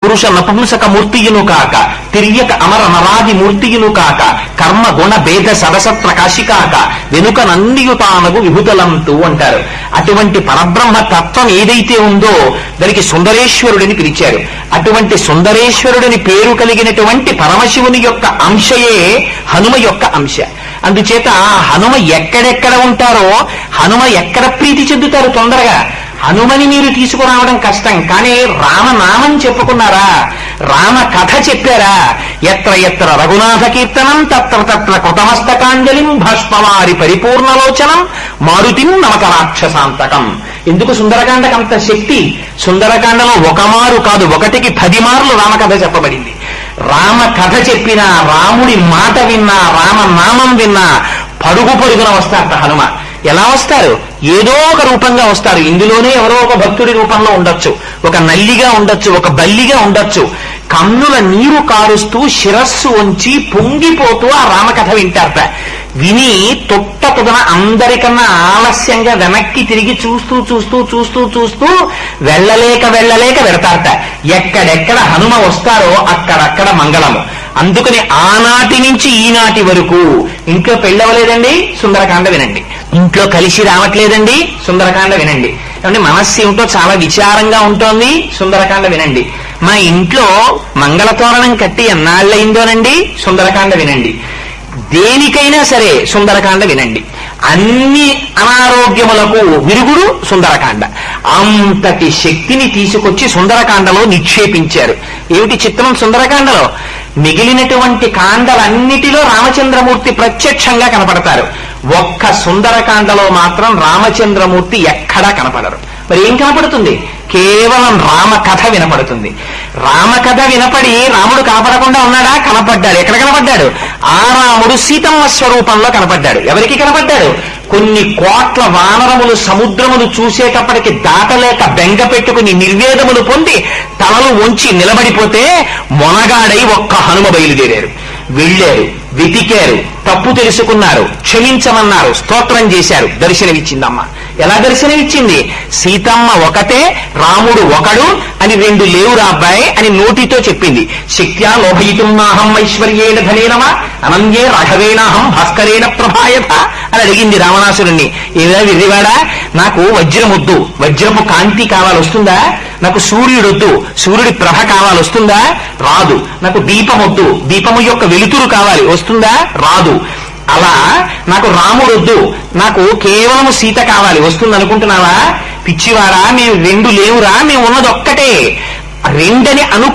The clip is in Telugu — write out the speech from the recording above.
పురుష నపుంసక మూర్తియును కాక తిర్యక అమర నరాది మూర్తియును కాక కర్మ గుణ భేద సరసత్ర కాశి కాక వెనుక నందియుతానగు విభుతలంతు అంటారు. అటువంటి పరబ్రహ్మ తత్వం ఏదైతే ఉందో దానికి సుందరేశ్వరుడిని పిలిచారు. అటువంటి సుందరేశ్వరుడిని పేరు కలిగినటువంటి పరమశివుని యొక్క అంశయే హనుమ యొక్క అంశ. అందుచేత హనుమ ఎక్కడెక్కడ ఉంటారో హనుమ ఎక్కడ ప్రీతి చెందుతారు తొందరగా. హనుమని మీరు తీసుకురావడం కష్టం, కానీ రామనామం చెప్పుకున్నారా, రామ కథ చెప్పారా, ఎత్ర ఎత్ర రఘునాథ కీర్తనం తత్ర తత్ర కృతమస్తకాంజలిం భస్మవారి పరిపూర్ణలోచనం మారుతిం నమక రాక్షసాంతకం. ఎందుకు సుందరకాండకు అంత శక్తి? సుందరకాండలో ఒక మారు కాదు, 1కి 10 మార్లు రామకథ చెప్పబడింది. రామ కథ చెప్పినా, రాముడి మాట విన్నా, రామనామం విన్నా పరుగు పరుగున వస్తారట హనుమ. ఎలా వస్తారు? ఏదో ఒక రూపంగా వస్తారు. ఇందులోనే ఎవరో ఒక భక్తుడి రూపంలో ఉండొచ్చు, ఒక నల్లిగా ఉండొచ్చు, ఒక బల్లిగా ఉండొచ్చు. కన్నుల నీరు కారుస్తూ శిరస్సు వంచి పొంగిపోతూ ఆ రామకథ వింటారట. విని తొట్ట పొదన అందరికన్నా ఆలస్యంగా వెనక్కి తిరిగి చూస్తూ చూస్తూ చూస్తూ చూస్తూ వెళ్ళలేక వెడతారట. ఎక్కడెక్కడ హనుమ వస్తారో అక్కడక్కడ మంగళము. అందుకని ఆనాటి నుంచి ఈనాటి వరకు ఇంట్లో పెళ్ళవలేదండి, సుందరకాండ వినండి. ఇంట్లో కలిసి రావట్లేదండి, సుందరకాండ వినండి. అంటే మనస్సు ఏమిటో చాలా విచారంగా ఉంటోంది, సుందరకాండ వినండి. మా ఇంట్లో మంగళతోరణం కట్టి ఎన్నాళ్ళయిందోనండి, సుందరకాండ వినండి. దేనికైనా సరే సుందరకాండ వినండి. అన్ని అనారోగ్యములకు విరుగుడు సుందరకాండ. అంతటి శక్తిని తీసుకొచ్చి సుందరకాండలో నిక్షేపించారు. ఏమిటి చిత్రం సుందరకాండలో? మిగిలినటువంటి కాండలన్నిటిలో రామచంద్రమూర్తి ప్రత్యక్షంగా కనపడతారు. ఒక్క సుందరకాండలో మాత్రం రామచంద్రమూర్తి ఎక్కడా కనపడరు. మరి ఏం కనపడుతుంది? కేవలం రామకథ వినపడుతుంది. రామకథ వినపడి రాముడు కనపడకుండా ఉన్నాడా? కనపడ్డాడు. ఎక్కడ కనపడ్డాడు? ఆ రాముడు సీతమ్మ స్వరూపంలో కనపడ్డాడు. ఎవరికి కనపడ్డాడు? కొన్ని కోట్ల వానరములు సముద్రములు చూసేటప్పటికి దాటలేక బెంగ పెట్టుకుని నిర్వేదములు పొంది తలలు వంచి నిలబడిపోతే మొనగాడై ఒక్క హనుమ బయలుదేరారు. వెళ్ళారు, వెతికారు, తప్పు తెలుసుకున్నారు, క్షమించమన్నారు, స్తోత్రం చేశారు. దర్శనమిచ్చిందమ్మ. ఎలా దర్శనమిచ్చింది? సీతమ్మ ఒకటే, రాముడు ఒకడు అని 2 లేవురా అబ్బాయి అని నోటితో చెప్పింది. శక్త్యా లోభయితున్నాహం ఐశ్వర్యేణ ధనేనమా అనంగే రాఘవేణాహం భాస్కరేణ ప్రభాయత అని అడిగింది రావణాసురుణ్ణి. ఏదా విరివాడా, నాకు వజ్రం వద్దు, వజ్రపు కాంతి కావాలి, వస్తుందా? నాకు సూర్యుడొద్దు, సూర్యుడి ప్రభ కావాలి, వస్తుందా? రాదు. నాకు దీపం వద్దు, దీపము యొక్క వెలుతురు కావాలి, వస్తుందా? రాదు. అలా నాకు రాముడొద్దు, నాకు కేవలం సీత కావాలి, వస్తుంది అనుకుంటున్నావా? పిచ్చివాడా, మేము 2 లేవురా, మేము ఉన్నది ఒక్కటే. 2 అని